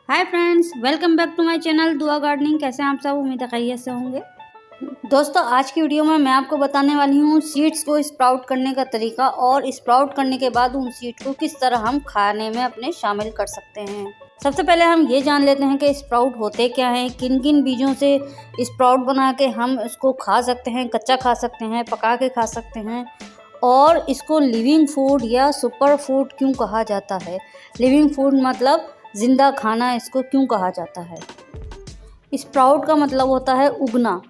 Hi friends, welcome back to my channel Dua gardening. कैसे हैं आप सब? उम्मीद है खैरियत से होंगे। दोस्तों, आज की वीडियो में मैं आपको बताने वाली हूँ सीड्स को स्प्राउट करने का तरीका और स्प्राउट करने के बाद उन सीड को किस तरह हम खाने में अपने शामिल कर सकते हैं। सबसे पहले हम ये जान लेते हैं कि स्प्राउट होते क्या हैं, किन किन बीजों से स्प्राउट बना के हम उसको खा सकते हैं, कच्चा खा सकते हैं, पका के खा सकते हैं, और इसको लिविंग फूड या सुपर फूड क्यों कहा जाता है। लिविंग फूड मतलब ज़िंदा खाना इसको क्यों कहा जाता है। स्प्राउट का मतलब होता है उगना।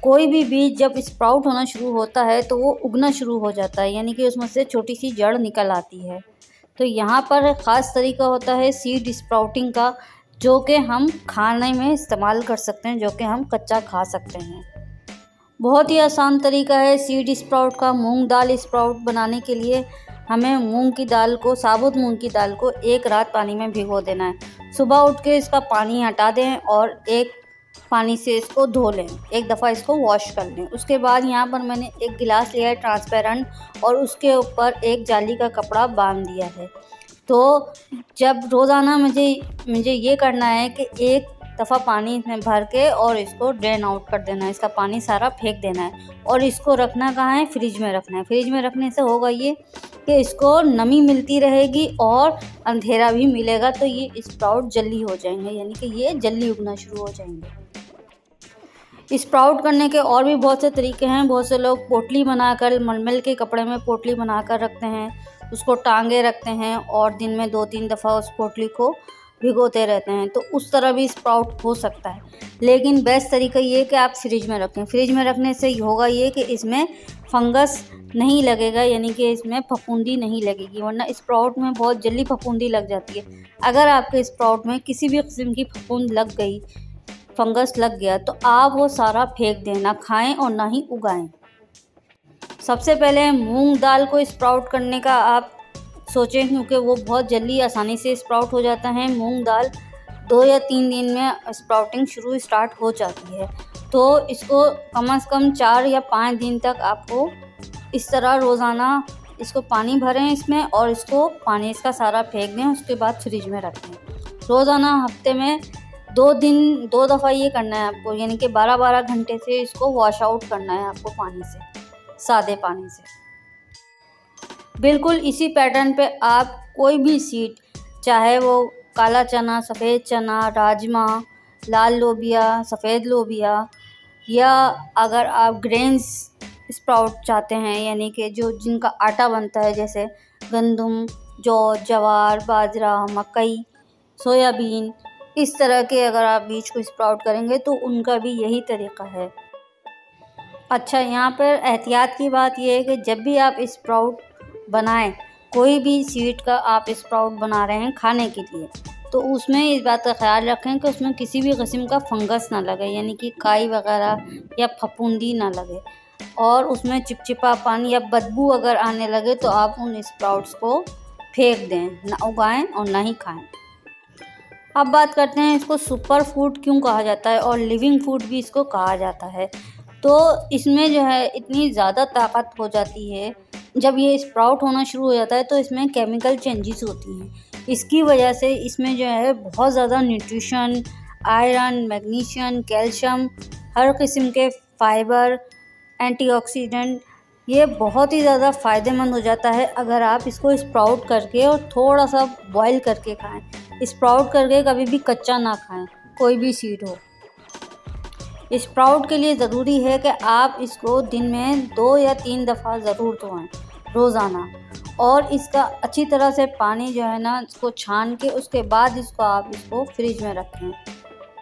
कोई भी बीज जब स्प्राउट होना शुरू होता है तो वो उगना शुरू हो जाता है, यानी कि उसमें से छोटी सी जड़ निकल आती है। तो यहाँ पर ख़ास तरीका होता है सीड स्प्राउटिंग का, जो कि हम खाने में इस्तेमाल कर सकते हैं, जो कि हम कच्चा खा सकते हैं। बहुत ही आसान तरीका है सीड स्प्राउट का। मूंग दाल स्प्राउट बनाने के लिए हमें मूंग की दाल को, साबुत मूंग की दाल को एक रात पानी में भिगो देना है। सुबह उठ के इसका पानी हटा दें और एक पानी से इसको धो लें, एक दफ़ा इसको वॉश कर लें। उसके बाद यहाँ पर मैंने एक गिलास लिया है ट्रांसपेरेंट और उसके ऊपर एक जाली का कपड़ा बांध दिया है। तो जब रोज़ाना मुझे ये करना है कि एक दफ़ा पानी इसमें भर के और इसको ड्रेन आउट कर देना है, इसका पानी सारा फेंक देना है। और इसको रखना कहाँ है? फ्रिज में रखना है। फ्रिज में रखने से होगा ये कि इसको नमी मिलती रहेगी और अंधेरा भी मिलेगा, तो ये स्प्राउट जल्दी हो जाएंगे, यानी कि ये जल्दी उगना शुरू हो जाएंगे। स्प्राउट करने के और भी बहुत से तरीके हैं। बहुत से लोग पोटली बनाकर, मलमल के कपड़े में पोटली बनाकर रखते हैं, उसको टांगे रखते हैं और दिन में 2-3 दफ़ा उस पोटली को भिगोते रहते हैं, तो उस तरह भी स्प्राउट हो सकता है। लेकिन बेस्ट तरीका ये है कि आप फ्रिज में रखें। फ्रिज में रखने से होगा ये कि इसमें फंगस नहीं लगेगा, यानी कि इसमें फफूंदी नहीं लगेगी, वरना स्प्राउट में बहुत जल्दी फफूंदी लग जाती है। अगर आपके स्प्राउट में किसी भी किस्म की फफूंद लग गई, फंगस लग गया, तो आप वो सारा फेंक दें, ना खाएं और ना ही उगाएं। सबसे पहले मूंग दाल को स्प्राउट करने का आप सोचें, क्योंकि वो बहुत जल्दी आसानी से स्प्राउट हो जाता है। मूंग दाल 2 या 3 दिन में स्प्राउटिंग स्टार्ट हो जाती है। तो इसको कम से कम 4 या 5 दिन तक आपको इस तरह रोज़ाना इसको पानी भरें इसमें और इसको पानी इसका सारा फेंक दें। उसके बाद फ्रिज में रखें। रोज़ाना हफ्ते में 2 दफ़ा ये करना है आपको, यानी कि 12-12 घंटे से इसको वॉश आउट करना है आपको पानी से, सादे पानी से। बिल्कुल इसी पैटर्न पे आप कोई भी सीड, चाहे वो काला चना, सफ़ेद चना, राजमा, लाल लोबिया, सफ़ेद लोबिया, या अगर आप ग्रेन्स स्प्राउट चाहते हैं, यानी कि जो जिनका आटा बनता है, जैसे गंदम, जौ, जवार, बाजरा, मकई, सोयाबीन, इस तरह के अगर आप बीज को स्प्राउट करेंगे तो उनका भी यही तरीका है। अच्छा, यहाँ पर एहतियात की बात यह है कि जब भी आप स्प्राउट बनाएं, कोई भी सीड का आप स्प्राउट बना रहे हैं खाने के लिए, तो उसमें इस बात का ख्याल रखें कि उसमें किसी भी किस्म का फंगस ना लगे, यानी कि काई वगैरह या फफूंदी ना लगे, और उसमें चिपचिपापन या बदबू अगर आने लगे तो आप उन स्प्राउट्स को फेंक दें, ना उगाएं और ना ही खाएं। अब बात करते हैं इसको सुपर फूड क्यों कहा जाता है और लिविंग फूड भी इसको कहा जाता है। तो इसमें जो है इतनी ज़्यादा ताकत हो जाती है, जब ये स्प्राउट होना शुरू हो जाता है तो इसमें केमिकल चेंजेस होती हैं। इसकी वजह से इसमें जो है बहुत ज़्यादा न्यूट्रिशन, आयरन, मैग्नीशियम, कैल्शियम, हर किस्म के फाइबर, एंटीऑक्सीडेंट, ये बहुत ही ज़्यादा फ़ायदेमंद हो जाता है अगर आप इसको स्प्राउट करके और थोड़ा सा बॉईल करके खाएं। स्प्राउट करके कभी भी कच्चा ना खाएं, कोई भी सीड हो। स्प्राउट के लिए ज़रूरी है कि आप इसको दिन में 2 या 3 दफ़ा ज़रूर धोएं रोज़ाना, और इसका अच्छी तरह से पानी जो है ना, इसको छान के उसके बाद आप इसको फ्रिज में रखें।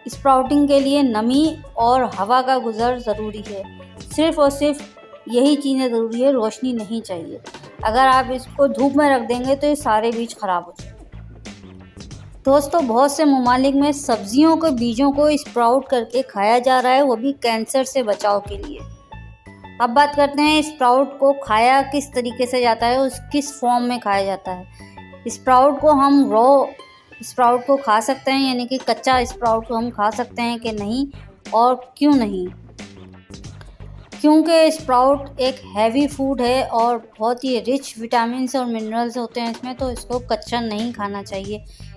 स्प्राउटिंग के लिए नमी और हवा का गुज़र ज़रूरी है। सिर्फ़ और सिर्फ यही चीज़ें ज़रूरी है, रोशनी नहीं चाहिए। अगर आप इसको धूप में रख देंगे तो ये सारे बीज ख़राब हो जाएंगे। दोस्तों, बहुत से ममालिक में सब्जियों के बीजों को स्प्राउट करके खाया जा रहा है, वो भी कैंसर से बचाव के लिए। अब बात करते हैं स्प्राउट को खाया किस तरीके से जाता है, उस किस फॉर्म में खाया जाता है। स्प्राउट को हम रॉ स्प्राउट को खा सकते हैं, यानी कि कच्चा स्प्राउट को हम खा सकते हैं कि नहीं, और क्यों नहीं? क्योंकि स्प्राउट एक हैवी फूड है और बहुत ही रिच विटामिन और मिनरल्स होते हैं इसमें, तो इसको कच्चा नहीं खाना चाहिए।